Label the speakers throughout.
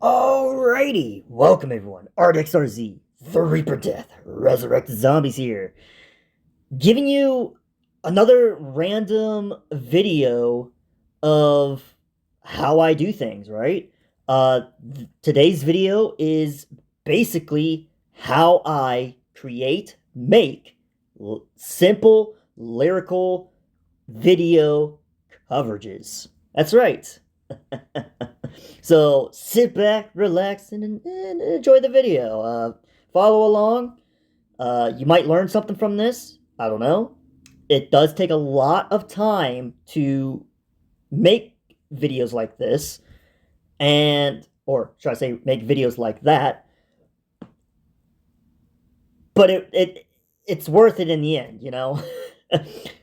Speaker 1: Alrighty, welcome everyone. RDXRZ, the Reaper Death, Resurrected Zombies here. Giving you another random video of how I do things, right? Today's video is basically how I make simple lyrical video coverages. That's right. So sit back, relax, and enjoy the video. Follow along. You might learn something from this. I don't know. It does take a lot of time to make videos like this, or should I say, make videos like that. But it's worth it in the end, you know.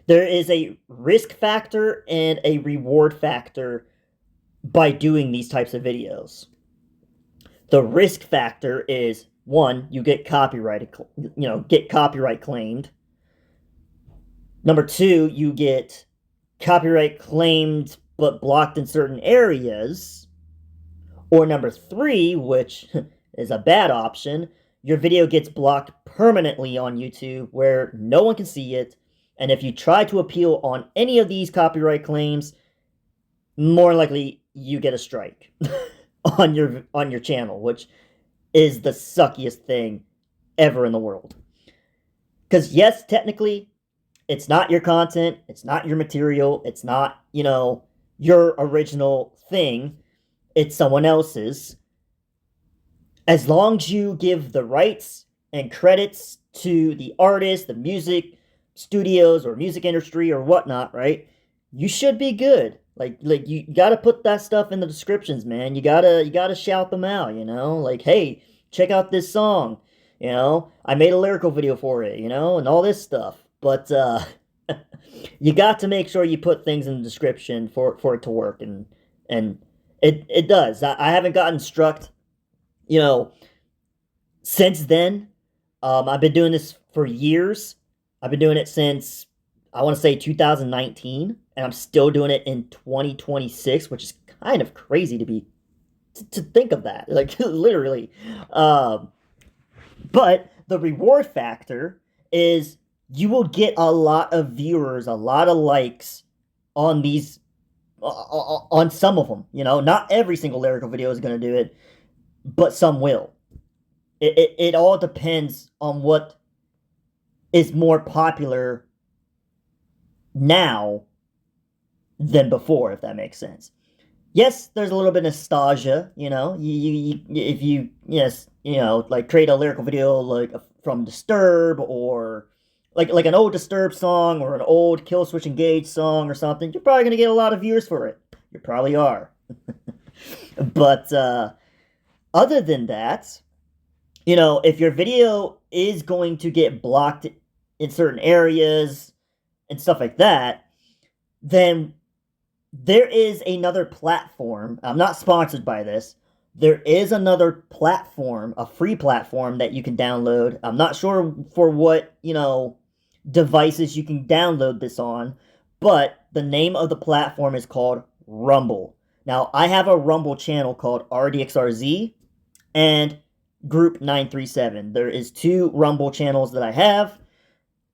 Speaker 1: There is a risk factor and a reward factor by doing these types of videos. The risk factor is, one, you get copyright claimed. Number two, you get copyright claimed but blocked in certain areas. Or number three, which is a bad option, your video gets blocked permanently on YouTube where no one can see it. And if you try to appeal on any of these copyright claims, more likely you get a strike on your channel, which is the suckiest thing ever in the world. Because yes, technically, it's not your content, it's not your material, it's not, your original thing, it's someone else's. As long as you give the rights and credits to the artist, the music studios, or music industry, or whatnot, right? You should be good. Like you gotta put that stuff in the descriptions, man. You gotta shout them out, Like, hey, check out this song. I made a lyrical video for it, and all this stuff. But you got to make sure you put things in the description for it to work, and it does. I haven't gotten struck, since then. I've been doing this for years. I've been doing it since, I want to say, 2019, and I'm still doing it in 2026, which is kind of crazy to think of that, like, literally. But the reward factor is you will get a lot of viewers, a lot of likes on these, on some of them. Not every single lyrical video is going to do it, but some will. It all depends on what is more popular now than before, if that makes sense. Yes, there's a little bit of nostalgia, if you like create a lyrical video like from Disturb, or like an old Disturb song, or an old Killswitch Engage song or something, you're probably gonna get a lot of views for it. You probably are. But other than that, if your video is going to get blocked in certain areas and stuff like that, then there is another platform. I'm not sponsored by this. There is another platform, a free platform that you can download. I'm not sure for what, devices you can download this on, but the name of the platform is called Rumble. Now, I have a Rumble channel called RDXRZ and Group 937. There is two Rumble channels that I have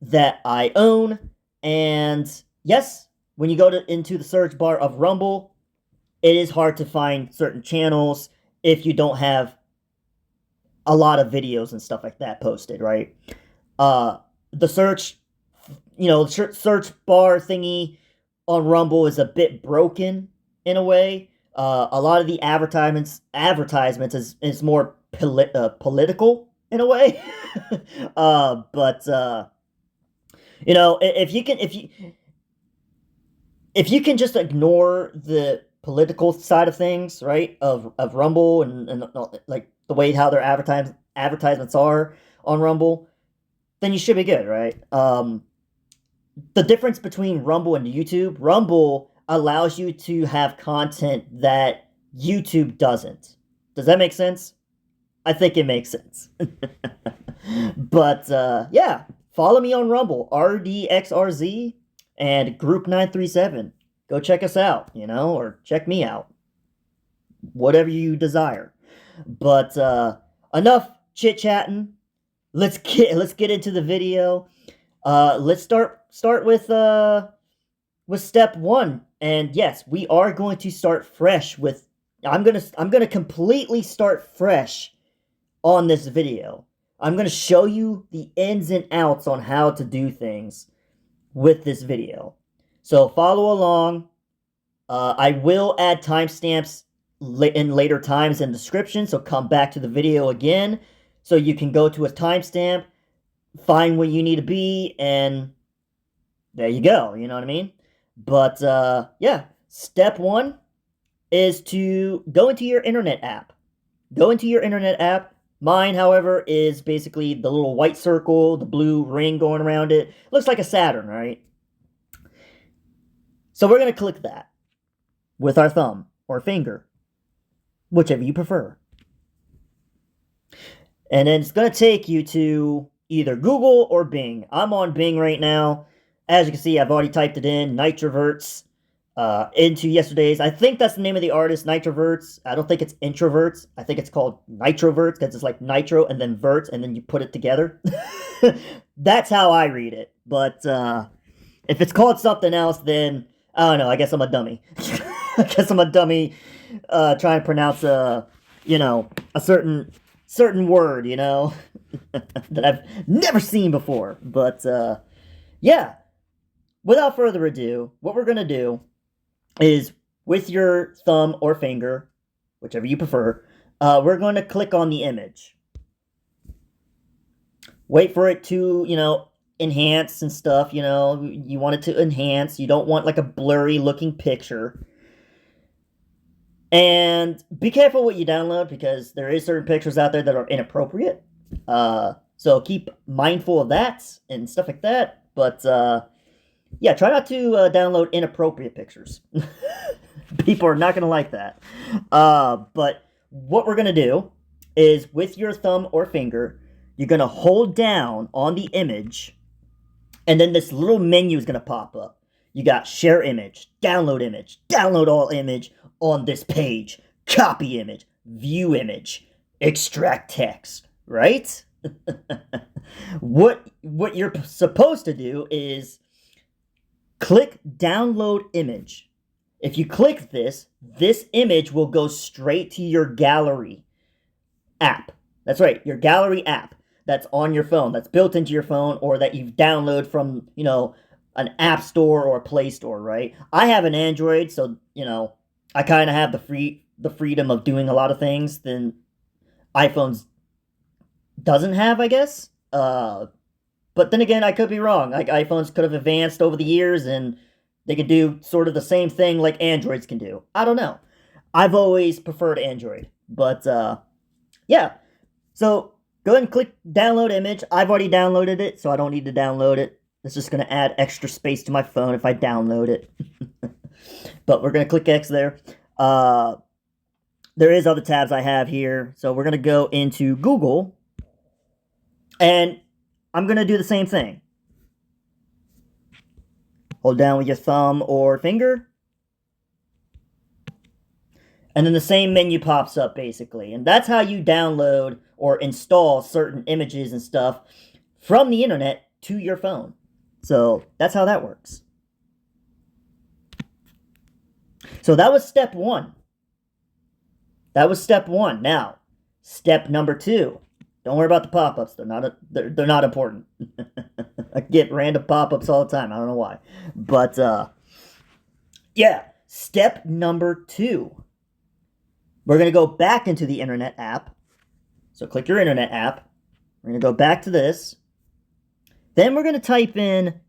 Speaker 1: that I own, and yes, when you go into the search bar of Rumble, it is hard to find certain channels if you don't have a lot of videos and stuff like that posted, right? The search bar thingy on Rumble is a bit broken in a way. A lot of the advertisements is more political in a way. But if you can just ignore the political side of things, right, of Rumble, and like the way how their advertisements are on Rumble, then you should be good, right? The difference between Rumble and YouTube: Rumble allows you to have content that YouTube doesn't. Does that make sense? I think it makes sense. But yeah, follow me on Rumble, RDXRZ, and Group 937. Go check us out, or check me out. Whatever you desire. But enough chit-chatting. Let's get into the video. Let's start with step one. And yes, we are going to start fresh with I'm gonna completely start fresh on this video. I'm gonna show you the ins and outs on how to do things with this video. So follow along. I will add timestamps in later times in the description, so come back to the video again so you can go to a timestamp, find where you need to be, and there you go, you know what I mean? But yeah, step one is to go into your internet app. Go into your internet app. Mine, however, is basically the little white circle, the blue ring going around it. Looks like a Saturn, right? So we're going to click that with our thumb or finger, whichever you prefer. And then it's going to take you to either Google or Bing. I'm on Bing right now. As you can see, I've already typed it in, Nitroverts, into yesterday's. I think that's the name of the artist, Nitroverts. I don't think it's Introverts. I think it's called Nitroverts because it's like nitro and then verts and then you put it together. That's how I read it. But if it's called something else, then I don't know. I guess I'm a dummy. I guess I'm a dummy trying to pronounce a certain word, that I've never seen before. But yeah, without further ado, what we're going to do is with your thumb or finger, whichever you prefer, we're going to click on the image. Wait for it to, enhance and stuff, you want it to enhance. You don't want like a blurry looking picture. And be careful what you download because there is certain pictures out there that are inappropriate. So keep mindful of that and stuff like that. But yeah, try not to download inappropriate pictures. People are not going to like that. But what we're going to do is with your thumb or finger, you're going to hold down on the image, and then this little menu is going to pop up. You got share image, download all image on this page, copy image, view image, extract text, right? What you're supposed to do is click download image. If you click this image will go straight to your gallery app. That's right, your gallery app that's on your phone, that's built into your phone, or that you've downloaded from, an app store or a Play Store, right? I have an Android, so, I kind of have the freedom of doing a lot of things than iPhones doesn't have, I guess. But then again, I could be wrong. Like, iPhones could have advanced over the years and they could do sort of the same thing like Androids can do. I don't know. I've always preferred Android. But, yeah. So, go ahead and click download image. I've already downloaded it, so I don't need to download it. It's just going to add extra space to my phone if I download it. But we're going to click X there. There is other tabs I have here. So, we're going to go into Google. And I'm going to do the same thing. Hold down with your thumb or finger. And then the same menu pops up, basically. And that's how you download or install certain images and stuff from the internet to your phone. So that's how that works. So that was step one. Now, step number two. Don't worry about the pop-ups. They're not important. I get random pop-ups all the time. I don't know why. But, yeah. Step number two. We're going to go back into the internet app. So click your internet app. We're going to go back to this. Then we're going to type in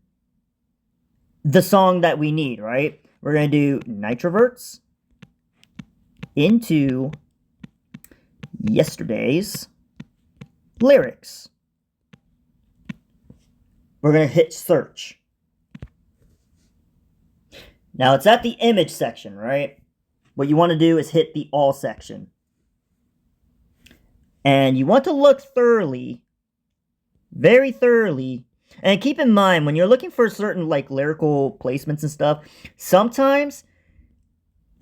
Speaker 1: the song that we need, right? We're going to do Nitroverts into yesterday's lyrics. We're going to hit search. Now it's at the image section, right? What you want to do is hit the all section. And you want to look thoroughly, very thoroughly. And keep in mind, when you're looking for certain like lyrical placements and stuff, sometimes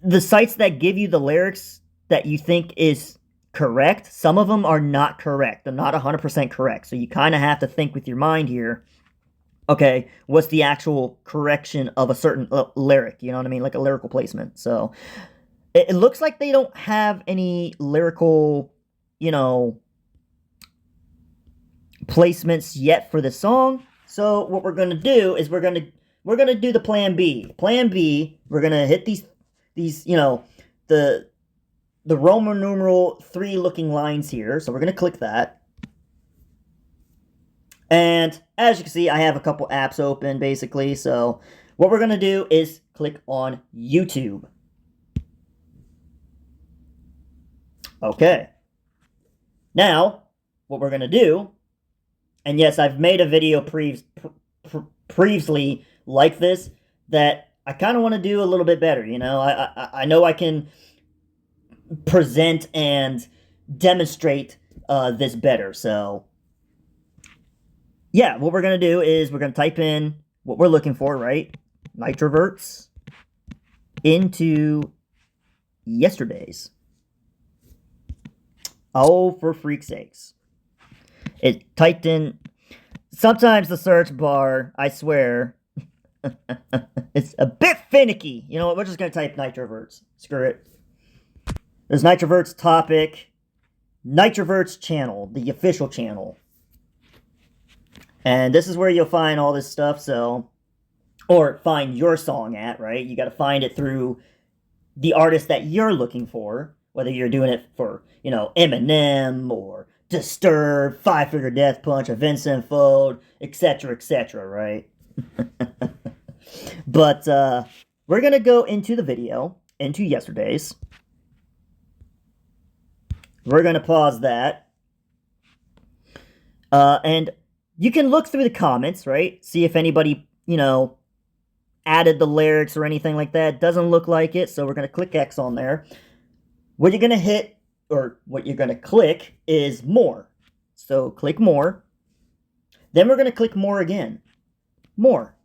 Speaker 1: the sites that give you the lyrics that you think is correct. Some of them are not correct. They're not 100% correct. So you kind of have to think with your mind here. Okay, what's the actual correction of a certain lyric? You know what I mean? Like a lyrical placement. So it looks like they don't have any lyrical, you know, placements yet for the song. So what we're gonna do is we're gonna do the plan B. Plan B, we're gonna hit these you know, the Roman numeral 3 looking lines here. So we're gonna click that. And as you can see, I have a couple apps open basically. So what we're gonna do is click on YouTube. Okay. Now, what we're gonna do, and yes, I've made a video previously like this that I kind of want to do a little bit better. You know, I know I can present and demonstrate this better. So yeah, what we're gonna do is we're gonna type in what we're looking for, right? Nitroverts into yesterday's. Oh, for freak's sakes. It typed in. Sometimes the search bar, I swear, it's a bit finicky. You know what? We're just going to type Nitroverts. Screw it. There's Nitroverts topic, Nitroverts channel, the official channel. And this is where you'll find all this stuff, so, or find your song at, right? You got to find it through the artist that you're looking for, whether you're doing it for, you know, Eminem or Disturbed, Five Finger Death Punch, a Vincent Fold, etc., right? But we're going to go into the video, into yesterday's. We're going to pause that. And you can look through the comments, right? See if anybody, you know, added the lyrics or anything like that. Doesn't look like it, so we're going to click X on there. What you're going to hit, or what you're going to click, is more. So click more. Then we're going to click more again. More.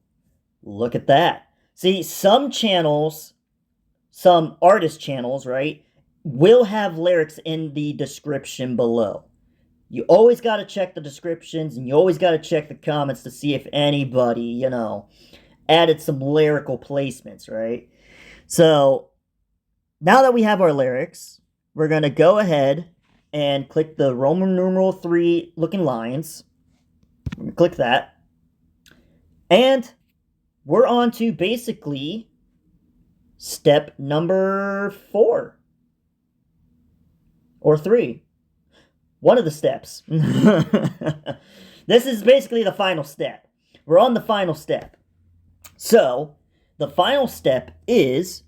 Speaker 1: Look at that. See, some channels, some artist channels, right, will have lyrics in the description below. You always got to check the descriptions, and you always got to check the comments to see if anybody, you know, added some lyrical placements, right? So now that we have our lyrics, we're going to go ahead and click the Roman numeral 3 looking lines. We're going to click that. And we're on to basically step number 4. Or 3. One of the steps. This is basically the final step. We're on the final step. So, the final step is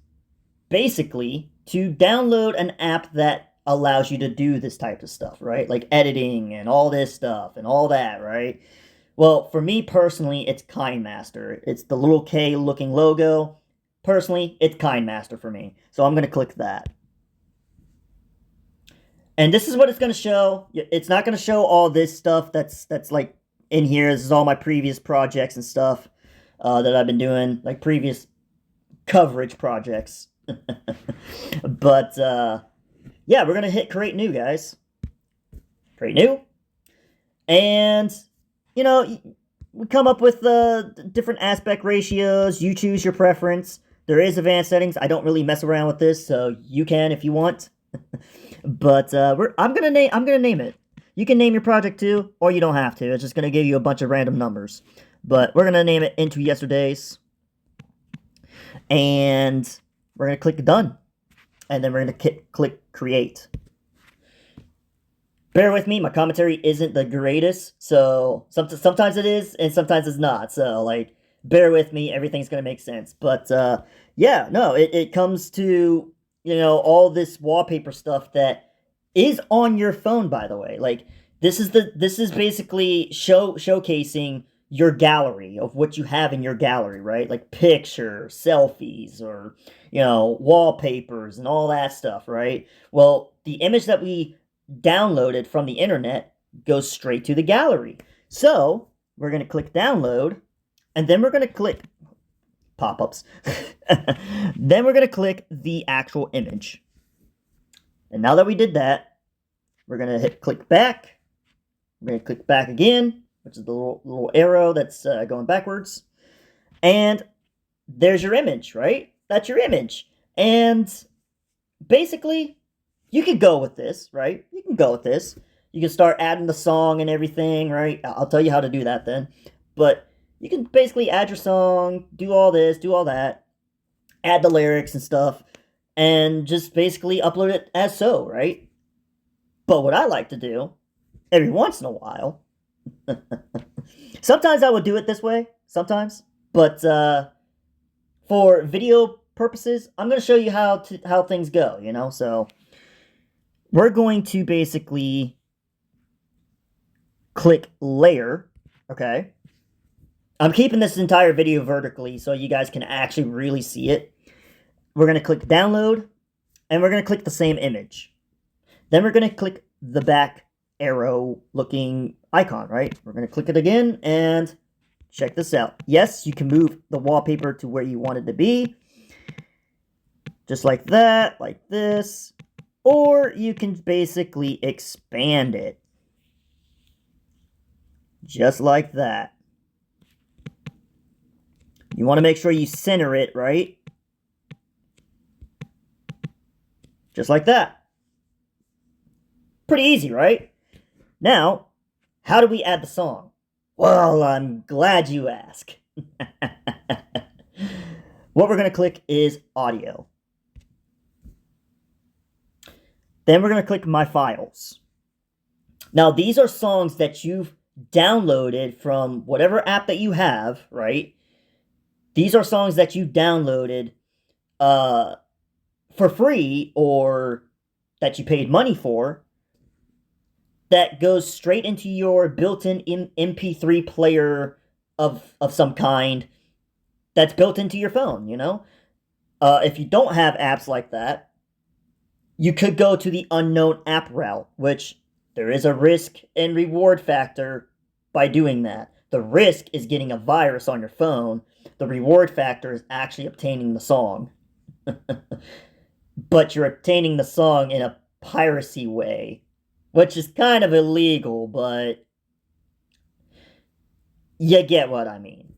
Speaker 1: basically to download an app that allows you to do this type of stuff, right? Like editing and all this stuff and all that, right? Well, for me personally, it's KindMaster. It's the little K looking logo. Personally, it's KindMaster for me. So I'm going to click that. And this is what it's going to show. It's not going to show all this stuff that's like in here. This is all my previous projects and stuff that I've been doing, like previous coverage projects. But yeah, we're going to hit create new, guys. Create new. And, you know, we come up with different aspect ratios. You choose your preference. There is advanced settings. I don't really mess around with this, so you can if you want. But I'm gonna name it. You can name your project too, or you don't have to. It's just gonna give you a bunch of random numbers. But we're gonna name it Into Yesterday's, and we're gonna click done, and then we're gonna click create. Bear with me, my commentary isn't the greatest, so sometimes it is and sometimes it's not. So like, bear with me, everything's gonna make sense. But yeah, no, it comes to, you know, all this wallpaper stuff that is on your phone, by the way. Like, this is basically showcasing your gallery of what you have in your gallery, right? Like pictures, selfies, or, you know, wallpapers and all that stuff, right? Well, the image that we downloaded from the internet goes straight to the gallery. So we're going to click download, and then we're going to click pop-ups. Then we're going to click the actual image. And now that we did that, we're going to hit click back. We're going to click back again, which is the little arrow that's going backwards. And there's your image, right? That's your image. And basically, you can go with this, right? You can go with this. You can start adding the song and everything, right? I'll tell you how to do that then. But you can basically add your song, do all this, do all that, add the lyrics and stuff, and just basically upload it as so, right? But what I like to do, every once in a while, sometimes I would do it this way, sometimes, but for video purposes, I'm going to show you how things go, you know? So we're going to basically click layer, okay? I'm keeping this entire video vertically so you guys can actually really see it. We're going to click download, and we're going to click the same image. Then we're going to click the back arrow looking icon, right? We're going to click it again, and check this out. Yes, you can move the wallpaper to where you want it to be. Just like that, like this. Or you can basically expand it. Just like that. You want to make sure you center it, right? Just like that. Pretty easy, right? Now, how do we add the song? Well, I'm glad you ask. What we're going to click is audio. Then we're going to click my files. Now, these are songs that you've downloaded from whatever app that you have, right? These are songs that you downloaded for free or that you paid money for that goes straight into your built-in MP3 player of some kind that's built into your phone, you know? If you don't have apps like that, you could go to the unknown app route, which there is a risk and reward factor by doing that. The risk is getting a virus on your phone. The reward factor is actually obtaining the song. But you're obtaining the song in a piracy way, which is kind of illegal, but you get what I mean.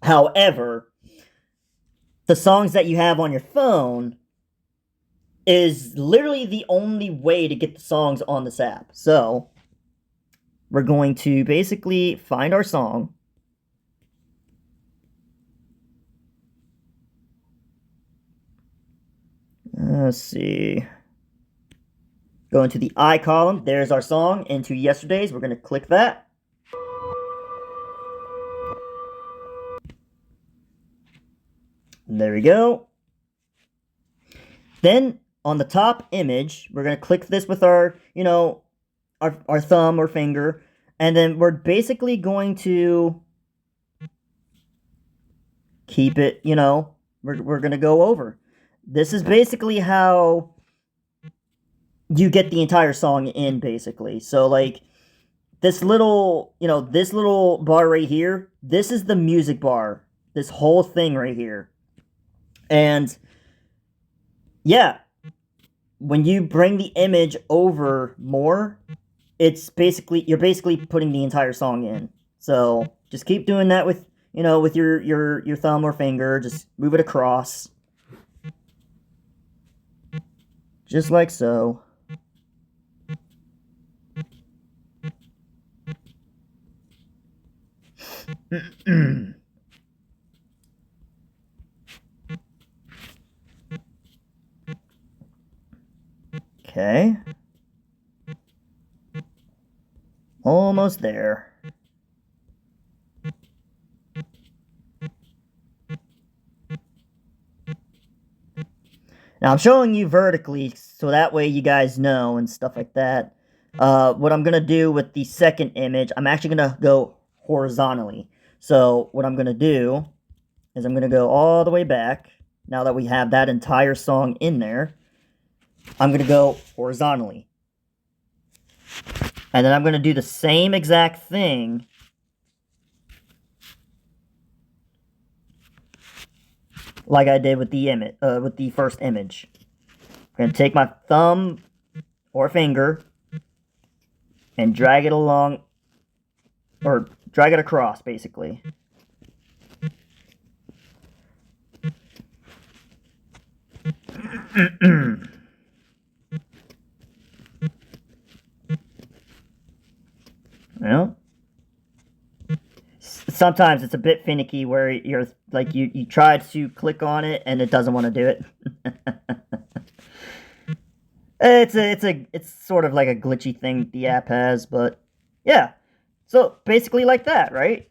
Speaker 1: However, the songs that you have on your phone is literally the only way to get the songs on this app. So, we're going to basically find our song. Let's see. Go into the I column. There's our song. Into yesterday's. We're going to click that. And there we go. Then on the top image, we're going to click this with our, you know, our thumb or finger. And then we're basically going to keep it, you know, we're going to go over. This is basically how you get the entire song in, basically. So, like, this little, you know, this little bar right here, this is the music bar. This whole thing right here. And, yeah, when you bring the image over more, it's basically, you're basically putting the entire song in. So, just keep doing that with, you know, with your thumb or finger. Just move it across. Just like so. Okay. Almost there. Now, I'm showing you vertically, so that way you guys know and stuff like that. What I'm going to do with the second image, I'm actually going to go horizontally. So, what I'm going to do is I'm going to go all the way back. Now that we have that entire song in there, I'm going to go horizontally. And then I'm going to do the same exact thing like I did with the image, with the first image. I'm going to take my thumb or finger and drag it along, or drag it across, basically. Well, sometimes it's a bit finicky where you're like you try to click on it and it doesn't want to do it. It's sort of like a glitchy thing the app has, but yeah. So basically like that, right?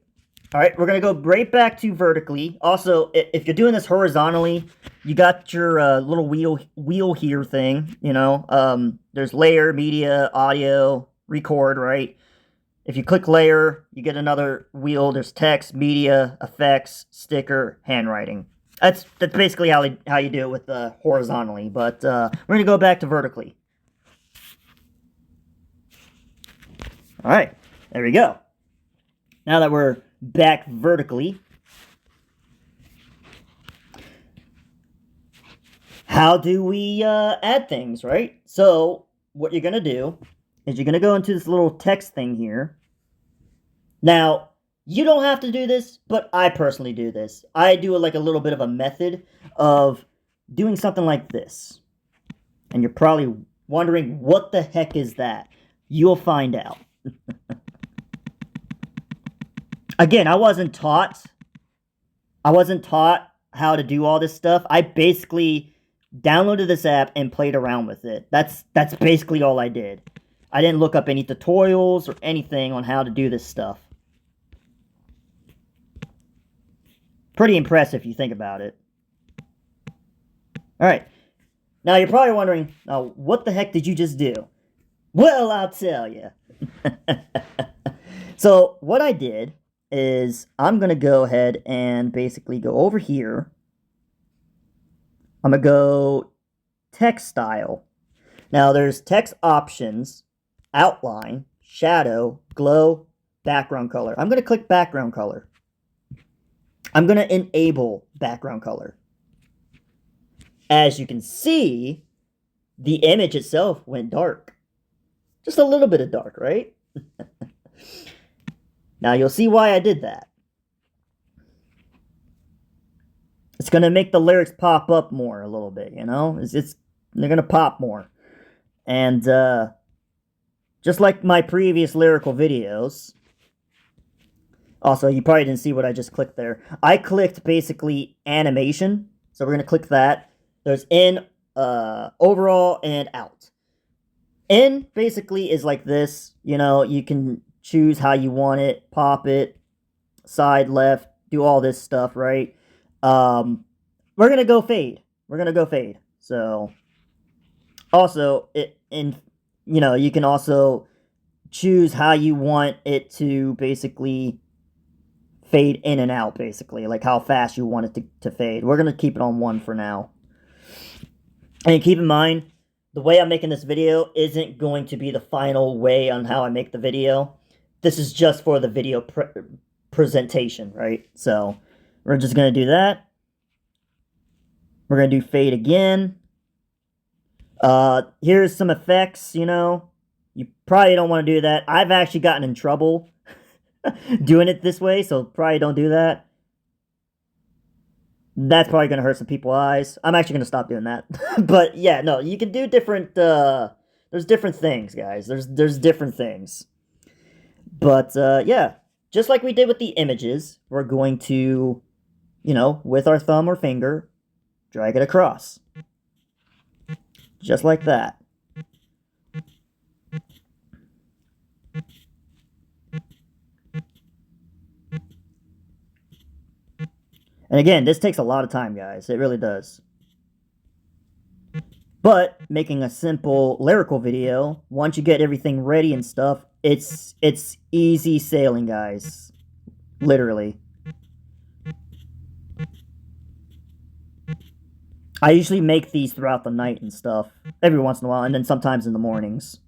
Speaker 1: All right, we're gonna go right back to vertically. Also, if you're doing this horizontally, you got your little wheel here thing. You know, there's layer, media, audio, record, right? If you click layer, you get another wheel. There's text, media, effects, sticker, handwriting. That's basically how you do it with horizontally. But we're gonna go back to vertically. All right, there we go. Now that we're back vertically, how do we add things, right? So what you're gonna do is you're gonna go into this little text thing here. Now, you don't have to do this, but I personally do this. I do like a little bit of a method of doing something like this. And you're probably wondering, what the heck is that? You'll find out. Again, I wasn't taught how to do all this stuff. I basically downloaded this app and played around with it. That's basically all I did. I didn't look up any tutorials or anything on how to do this stuff. Pretty impressive if you think about it. Alright. Now you're probably wondering, what the heck did you just do? Well, I'll tell you. So what I did is I'm going to go ahead and basically go over here. I'm going to go text style. Now there's text options, outline, shadow, glow, background color. I'm going to click background color. I'm going to enable background color. As you can see, the image itself went dark. Just a little bit of dark, right? Now you'll see why I did that. It's going to make the lyrics pop up more a little bit, you know? They're going to pop more. And just like my previous lyrical videos, also, you probably didn't see what I just clicked there. I clicked basically animation. So we're going to click that. There's in, overall, and out. In basically is like this. You know, you can choose how you want it. Pop it. Side, left. Do all this stuff, right? We're going to go fade. We're going to go fade. So, also, you can also choose how you want it to basically fade in and out, basically, like how fast you want it to fade. We're going to keep it on 1 for now. And keep in mind, the way I'm making this video isn't going to be the final way on how I make the video. This is just for the video presentation, right? So we're just going to do that. We're going to do fade again. Here's some effects, you know. You probably don't want to do that. I've actually gotten in trouble doing it this way, so probably don't do that. That's probably going to hurt some people's eyes. I'm actually going to stop doing that. But yeah, no, you can do different, there's different things, guys. There's different things. But, yeah, just like we did with the images, we're going to, you know, with our thumb or finger, drag it across. Just like that. And again, this takes a lot of time, guys. It really does. But making a simple lyrical video, once you get everything ready and stuff, it's easy sailing, guys. Literally. I usually make these throughout the night and stuff. Every once in a while, and then sometimes in the mornings.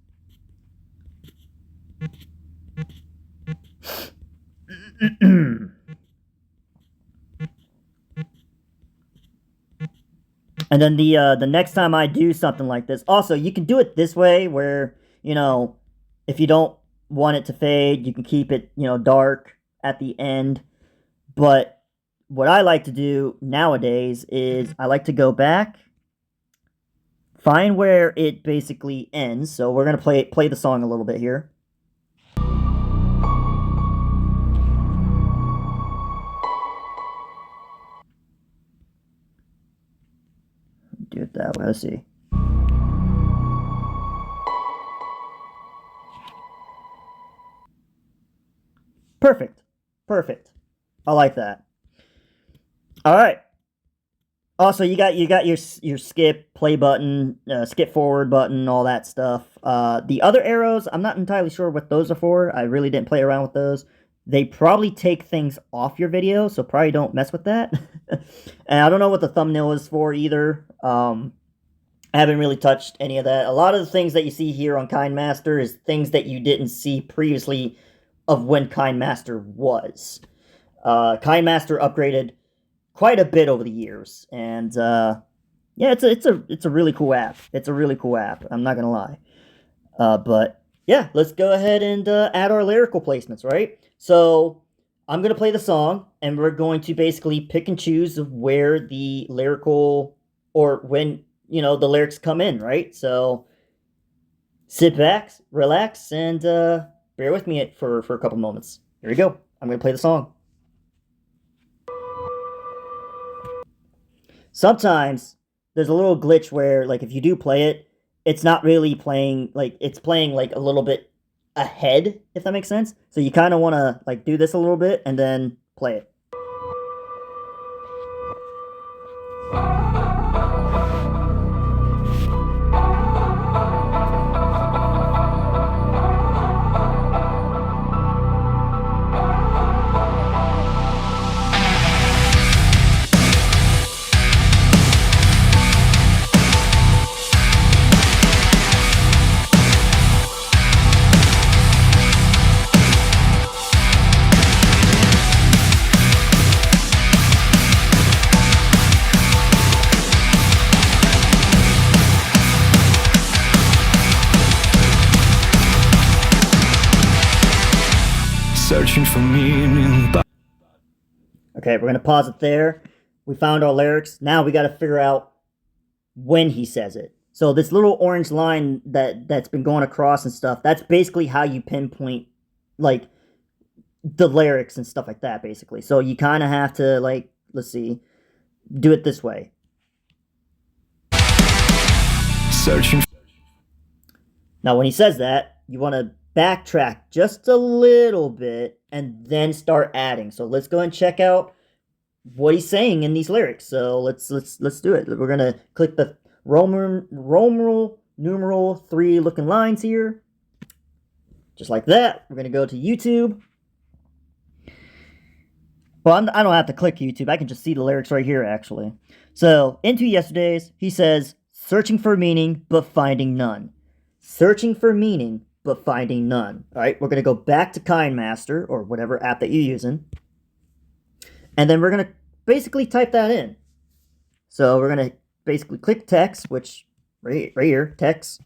Speaker 1: And then the next time I do something like this, also you can do it this way where, you know, if you don't want it to fade, you can keep it, you know, dark at the end. But what I like to do nowadays is I like to go back, find where it basically ends. So we're gonna play the song a little bit here. Do it that way. Let's see. Perfect. Perfect. I like that. All right. Also, you got your skip play button, skip forward button, all that stuff. The other arrows, I'm not entirely sure what those are for. I really didn't play around with those. They probably take things off your video, so probably don't mess with that. And I don't know what the thumbnail is for either. I haven't really touched any of that. A lot of the things that you see here on KindMaster is things that you didn't see previously of when KindMaster was. KindMaster upgraded quite a bit over the years, and yeah, it's a really cool app. It's a really cool app. I'm not gonna lie. But yeah, let's go ahead and add our lyrical placements, right? So I'm gonna play the song, and we're going to basically pick and choose where the lyrical, or when, you know, the lyrics come in, right? So sit back, relax, and bear with me for a couple moments. Here we go. I'm gonna play the song. Sometimes there's a little glitch where, like, if you do play it, it's not really playing, like, it's playing, like, a little bit ahead, if that makes sense. So you kind of want to, like, do this a little bit and then play it.
Speaker 2: Searching for meaning.
Speaker 1: Okay, we're gonna pause it there. We found our lyrics. Now we got to figure out when he says it. So this little orange line that's been going across and stuff, that's basically how you pinpoint, like, the lyrics and stuff like that, basically. So you kind of have to, like, let's see, do it this way.
Speaker 2: Searching.
Speaker 1: Now, when he says that, you want to backtrack just a little bit and then start adding. So let's go and check out what he's saying in these lyrics. So let's do it. We're gonna click the Roman numeral 3 looking lines here, just like that. We're gonna go to YouTube. Well, I don't have to click YouTube. I can just see the lyrics right here, actually. So, into yesterday's, he says, searching for meaning, but finding none. Searching for meaning, but finding none. All right, we're going to go back to KindMaster, or whatever app that you're using. And then we're going to basically type that in. So, we're going to basically click text, which, right here, text.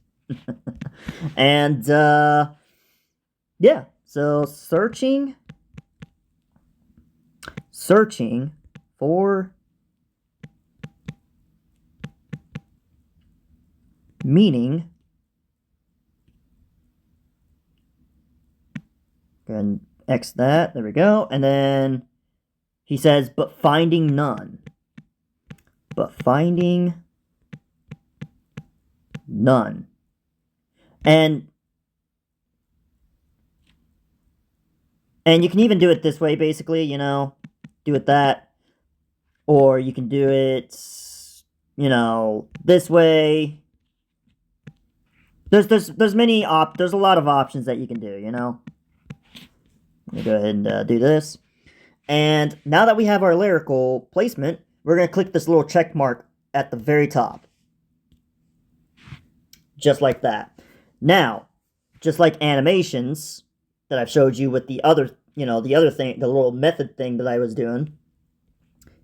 Speaker 1: And, yeah, so searching for meaning, and X that, there we go, and then he says, but finding none. But finding none. And you can even do it this way, basically, you know, do it that, or you can do it, you know, this way. There's there's a lot of options that you can do, you know. Let me go ahead and do this. And now that we have our lyrical placement, we're going to click this little check mark at the very top. Just like that. Now, just like animations that I've showed you with the other, you know, the other thing, the little method thing that I was doing,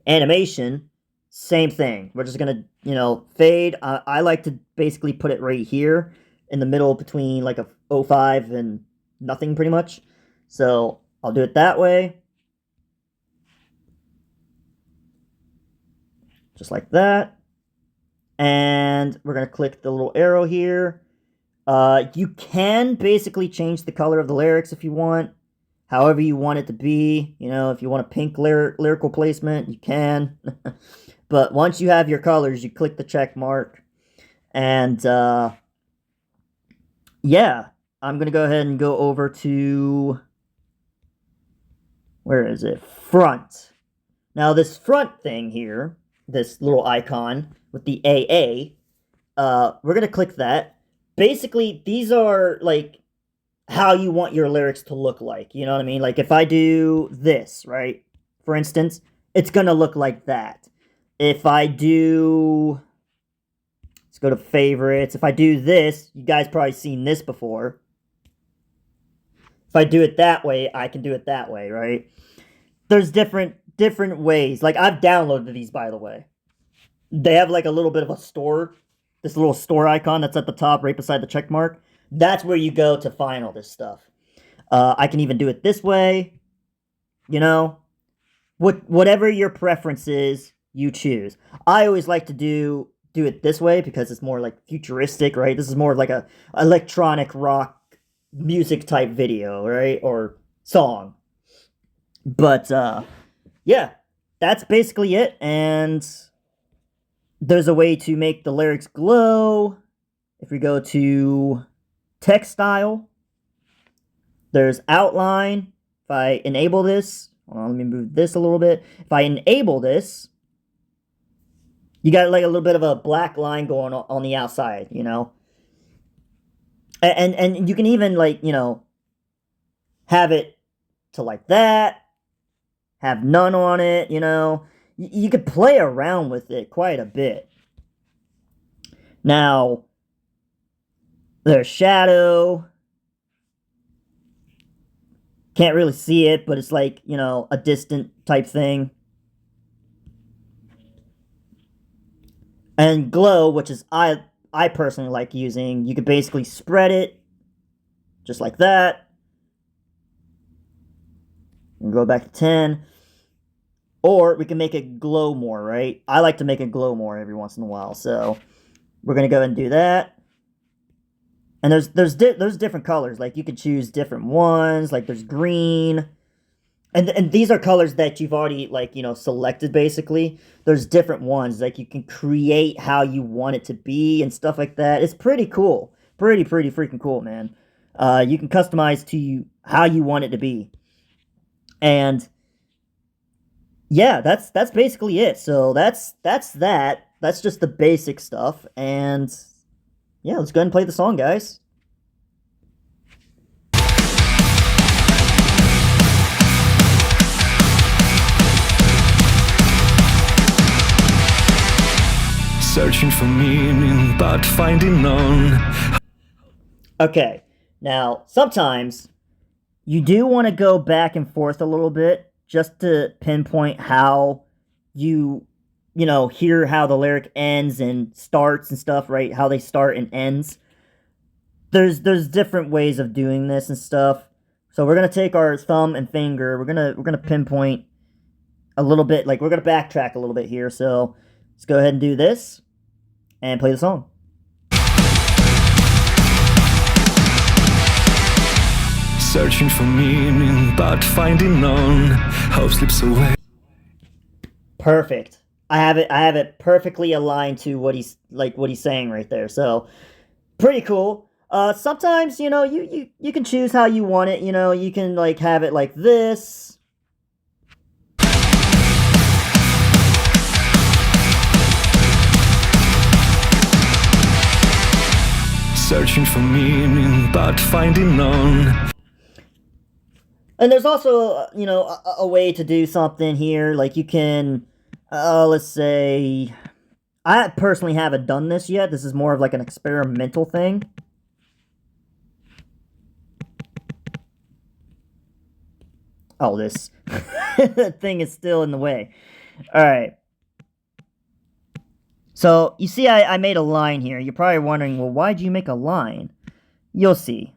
Speaker 1: animation same thing. We're just gonna, fade. I like to basically put it right here in the middle between like a 05 and nothing pretty much. So I'll do it that way. Just like that. And we're gonna click the little arrow here. You can basically change the color of the lyrics if you want, however you want it to be. If you want a pink lyrical placement, you can. But once you have your colors, you click the check mark. And yeah, I'm going to go ahead and go over to, where is it? Front. Now, this front thing here, this little icon with the AA, we're going to click that. Basically, these are like how you want your lyrics to look like. You know what I mean? Like if I do this, right? For instance, it's going to look like that. If I do, let's go to favorites. If I do this, you guys probably seen this before. If I do it that way, I can do it that way, right? There's different ways. Like I've downloaded these, by the way. They have like a little bit of a store, this little store icon that's at the top right beside the check mark. That's where you go to find all this stuff. I can even do it this way. Whatever your preference is, you choose. I always like to do it this way because it's more like futuristic, right? This is more like a electronic rock music type video, right? Or song. But yeah, that's basically it. And there's a way to make the lyrics glow. If we go to text style, there's outline. If I enable this, hold on, let me move this a little bit. If I enable this, you got like a little bit of a black line going on the outside, And you can even like, have it to like that, have none on it, You could play around with it quite a bit. Now, there's shadow. Can't really see it, but it's like, a distant type thing. And glow, which is I personally like using. You could basically spread it just like that. And go back to 10. Or we can make it glow more, right? I like to make it glow more every once in a while. So we're going to go ahead and do that. And there's different colors. Like you could choose different ones. Like there's green. And these are colors that you've already like, selected basically. There's different ones. Like you can create how you want it to be and stuff like that. It's pretty cool. Pretty freaking cool, man. You can customize to how you want it to be. And yeah, that's basically it. So that's that. That's just the basic stuff. And yeah, let's go ahead and play the song, guys.
Speaker 2: Searching for meaning, but finding none.
Speaker 1: Okay, now sometimes you do want to go back and forth a little bit just to pinpoint how you hear how the lyric ends and starts and stuff, right? How they start and ends. There's different ways of doing this and stuff. So we're gonna take our thumb and finger. We're gonna pinpoint a little bit. Like we're gonna backtrack a little bit here. So let's go ahead and do this and play the song.
Speaker 2: Searching for meaning, but finding none. Hope slips away.
Speaker 1: Perfect. I have it perfectly aligned to what he's saying right there. So pretty cool. Sometimes you can choose how you want it. You can like have it like this.
Speaker 2: Searching for meaning, but finding none.
Speaker 1: And there's also, a way to do something here. Like you can, let's say, I personally haven't done this yet. This is more of like an experimental thing. Oh, this thing is still in the way. All right. So, you see I made a line here. You're probably wondering, well, why'd you make a line? You'll see.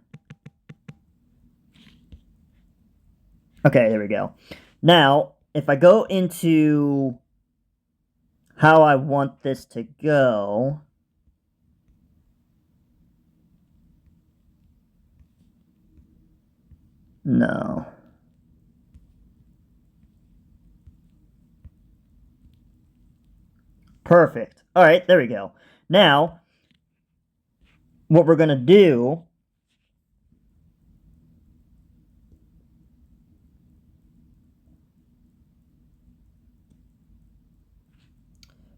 Speaker 1: Okay, there we go. Now, if I go into how I want this to go... No. Perfect. All right, there we go. Now, what we're going to do...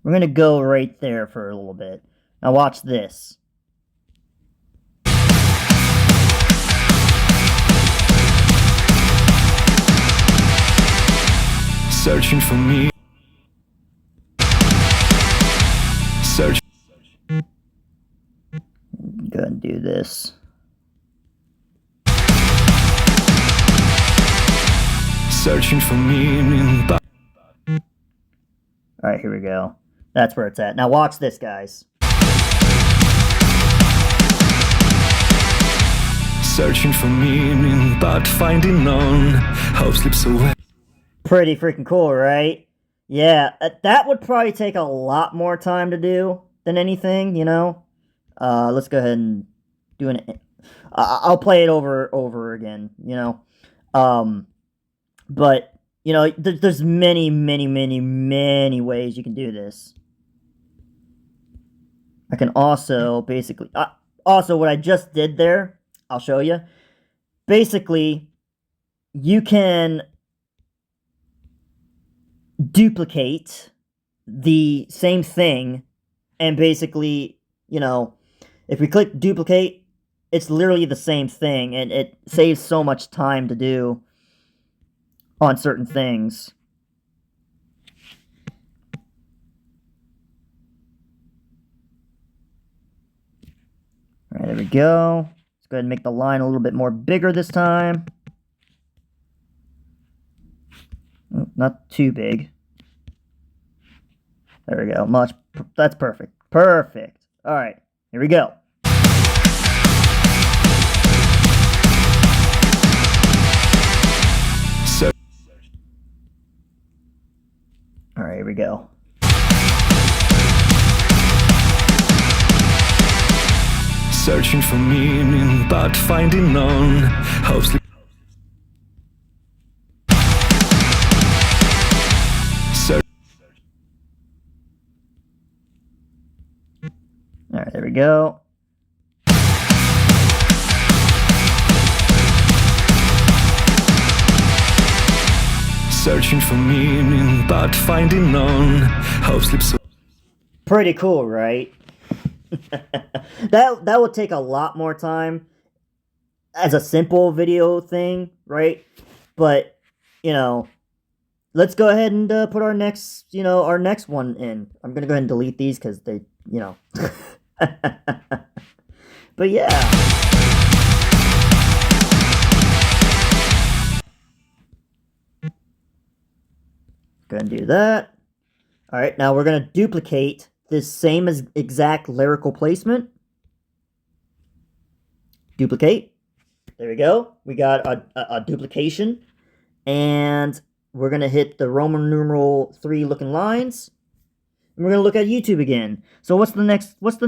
Speaker 1: We're going to go right there for a little bit. Now watch this.
Speaker 2: Searching for me. Search.
Speaker 1: Go ahead and do this.
Speaker 2: Searching for meaning.
Speaker 1: Alright, here we go. That's where it's at. Now watch this, guys.
Speaker 2: Searching for meaning, but finding none. Hope slips away.
Speaker 1: Pretty freaking cool, right? Yeah, that would probably take a lot more time to do than anything, you know? Let's go ahead and do an... I'll play it over again, you know? But, you know, there's many ways you can do this. I can also basically... also, what I just did there, I'll show you. Basically, you can duplicate the same thing, and basically, you know, if we click duplicate, it's literally the same thing, and it saves so much time to do on certain things. Alright, there we go. Let's go ahead and make the line a little bit more bigger this time. Not too big. There we go. That's perfect. Perfect. All right. Here we go. All right. Here we go.
Speaker 2: Searching for meaning, but finding none. Hope sleep.
Speaker 1: Alright, there we go.
Speaker 2: Searching for meaning, but finding none. Hope slips away.
Speaker 1: Pretty cool, right? that would take a lot more time as a simple video thing, right? But, you know, let's go ahead and put our next one in. I'm gonna go ahead and delete these because they, you know. But yeah. Go ahead and do that. Alright, now we're going to duplicate this same exact lyrical placement. Duplicate. There we go. We got a duplication. And we're going to hit the Roman numeral 3 looking lines. And we're going to look at YouTube again. So what's the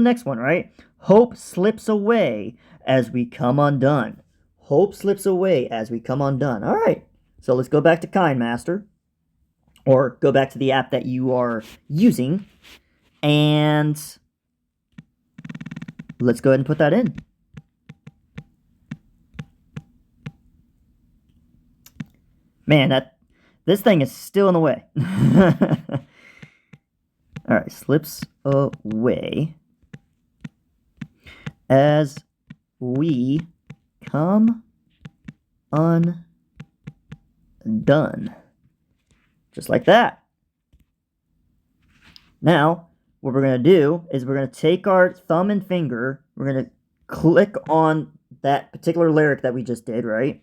Speaker 1: next one, right? Hope slips away as we come undone. Hope slips away as we come undone. All right. So let's go back to KindMaster. Or go back to the app that you are using. And let's go ahead and put that in. Man, this thing is still in the way. Alright, slips away as we come undone. Just like that. Now, what we're going to do is we're going to take our thumb and finger, we're going to click on that particular lyric that we just did, right?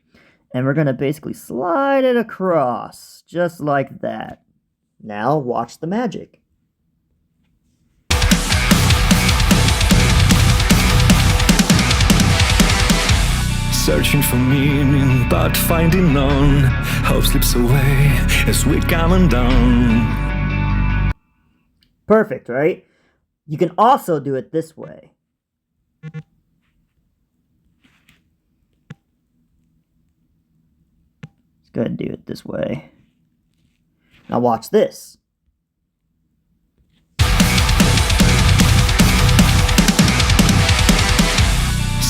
Speaker 1: And we're going to basically slide it across, just like that. Now, watch the magic.
Speaker 2: Searching for meaning, but finding none. Hope slips away as we're coming down.
Speaker 1: Perfect, right? You can also do it this way. Let's go ahead and do it this way. Now watch this.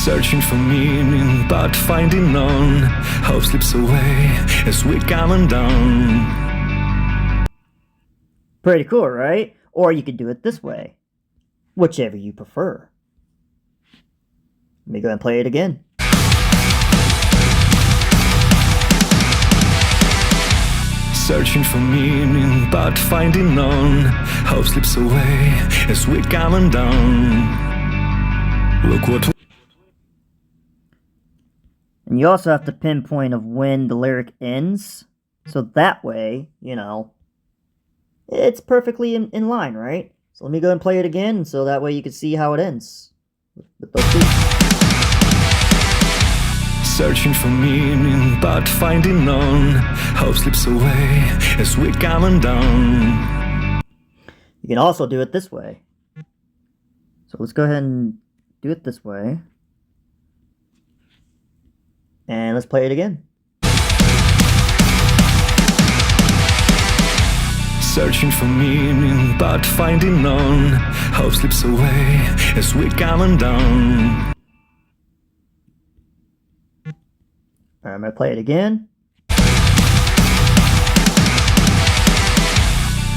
Speaker 2: Searching for meaning, but finding none. Hope slips away as we're coming down.
Speaker 1: Pretty cool, right? Or you could do it this way. Whichever you prefer. Let me go and play it again.
Speaker 2: Searching for meaning, but finding none. Hope slips away as we're coming down. Look what.
Speaker 1: And you also have to pinpoint of when the lyric ends. So that way, you know, it's perfectly in line, right? So let me go and play it again, so that way you can see how it ends. With those two.
Speaker 2: Searching for meaning, but finding none. Hope slips away as we're coming down.
Speaker 1: You can also do it this way. So let's go ahead and do it this way. And let's play it again.
Speaker 2: Searching for meaning, but finding none. Hope slips away as we're coming down.
Speaker 1: Alright, I'm gonna play it again.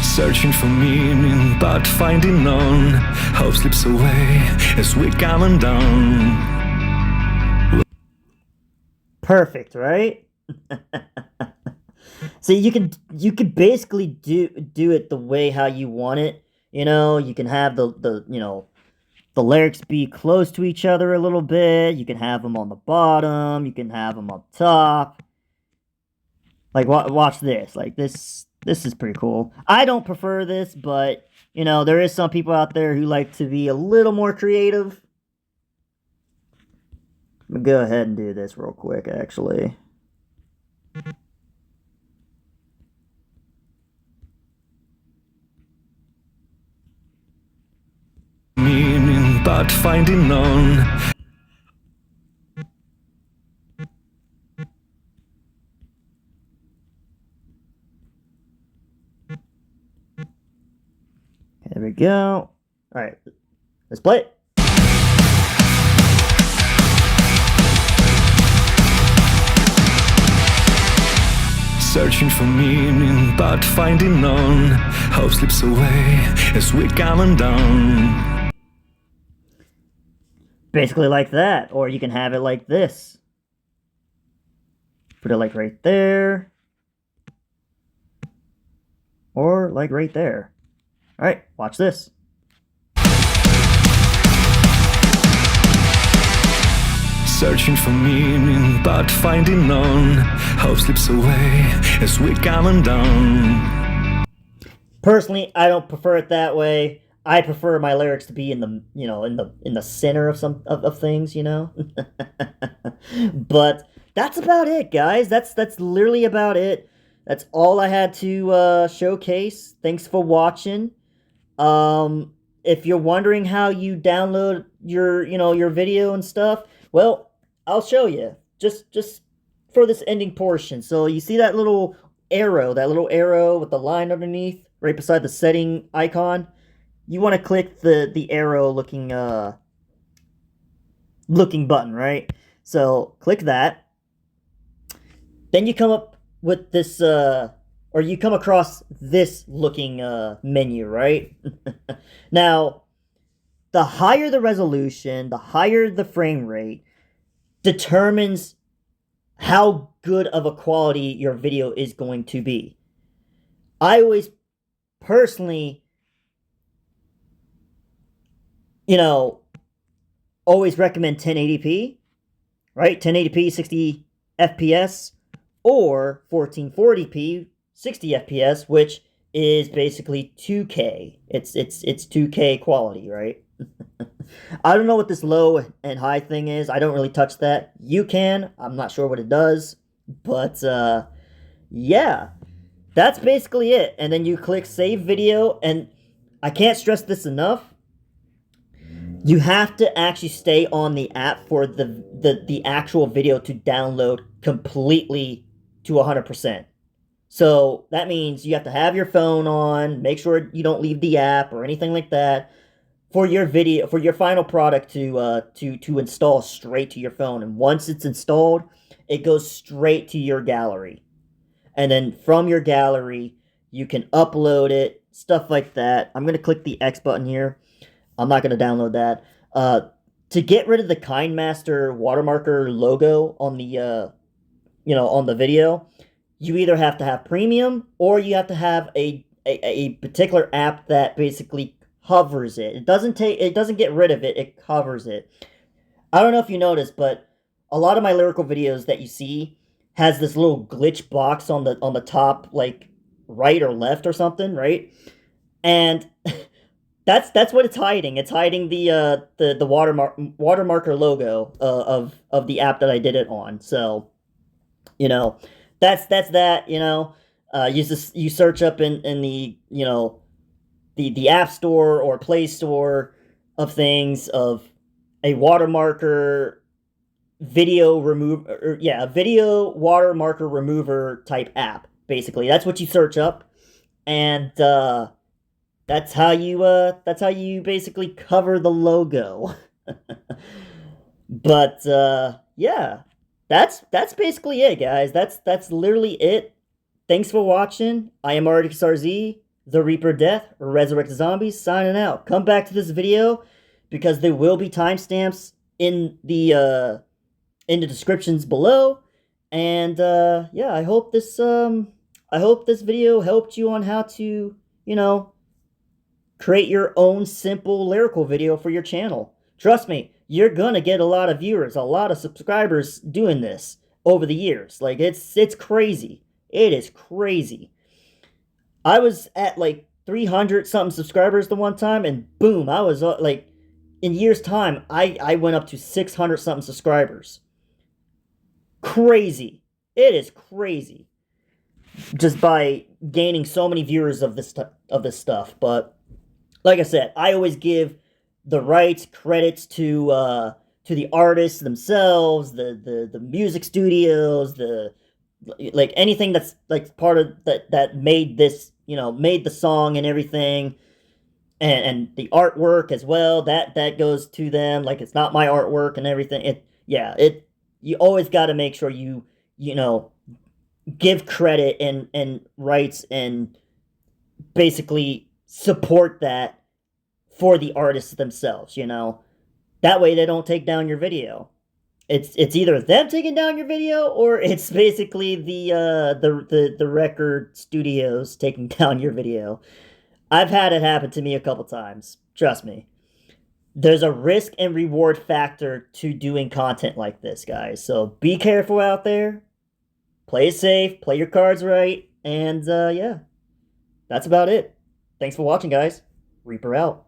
Speaker 2: Searching for meaning, but finding none. Hope slips away as we're coming down.
Speaker 1: Perfect, right? So you can basically do it the way how you want it. You know, you can have the you know, the lyrics be close to each other a little bit. You can have them on the bottom. You can have them up top. Like watch this. Like this is pretty cool. I don't prefer this, but you know, there is some people out there who like to be a little more creative. I'm gonna go ahead and do this real quick, actually.
Speaker 2: Meaning, but finding none.
Speaker 1: There we go. Alright, let's play it.
Speaker 2: Searching for meaning, but finding none. Hope slips away as we're coming down.
Speaker 1: Basically like that. Or you can have it like this. Put it like right there. Or like right there. Alright, watch this.
Speaker 2: Searching for meaning, but finding none. Hope slips away as we're coming down.
Speaker 1: Personally, I don't prefer it that way. I prefer my lyrics to be in the, you know, in the center of some of things, you know. But that's about it, guys. That's literally about it. That's all I had to showcase. Thanks for watching. If you're wondering how you download your video and stuff, well, I'll show you. Just for this ending portion. So you see that little arrow with the line underneath, right beside the setting icon? You want to click the arrow looking button, right? So click that. Then you come up with this or you come across this looking menu, right? Now, the higher the resolution, the higher the frame rate, determines how good of a quality your video is going to be. I always personally, you know, always recommend 1080p, right? 1080p, 60 FPS, or 1440p, 60 FPS, which is basically 2K. It's 2K quality, right? I don't know what this low and high thing is. I don't really touch that. You can. I'm not sure what it does. But yeah, that's basically it. And then you click save video, and I can't stress this enough. You have to actually stay on the app for the actual video to download completely to 100%. So that means you have to have your phone on, make sure you don't leave the app or anything like that for your video, for your final product to install straight to your phone. And once it's installed, it goes straight to your gallery. And then from your gallery, you can upload it, stuff like that. I'm going to click the X button here. I'm not going to download that. To get rid of the KindMaster watermarker logo on the on the video, you either have to have premium or you have to have a particular app that basically covers it. It doesn't get rid of it, it covers it. I don't know if you noticed, but a lot of my lyrical videos that you see has this little glitch box on the top, like right or left or something, right? And that's what it's hiding. It's hiding the watermarker logo of the app that I did it on. So, that's that. You search up in the the App Store or Play Store of things of a watermarker video remove or yeah, a video watermarker remover type app. Basically, that's what you search up, and that's how you basically cover the logo. But yeah, that's basically it, guys. That's literally it. Thanks for watching. I am RDXRZ, the Reaper of Death, Resurrect Zombies, signing out. Come back to this video because there will be timestamps in the descriptions below. And yeah, I hope this video helped you on how to, create your own simple lyrical video for your channel. Trust me, you're gonna get a lot of viewers, a lot of subscribers doing this over the years. Like, it's crazy. It is crazy. I was at like 300 something subscribers the one time, and boom, I was like, in years time, I went up to 600 something subscribers. Crazy. It is crazy. Just by gaining so many viewers of this stuff. But like I said, I always give the rights, credits to the artists themselves, the music studios, like anything that's like part of that made this, made the song and everything, and the artwork as well. That goes to them. Like, it's not my artwork and everything. You always got to make sure you give credit and rights and basically support that for the artists themselves. That way they don't take down your video. It's either them taking down your video, or it's basically the record studios taking down your video. I've had it happen to me a couple times. Trust me. There's a risk and reward factor to doing content like this, guys. So be careful out there. Play it safe. Play your cards right. And yeah, that's about it. Thanks for watching, guys. Reaper out.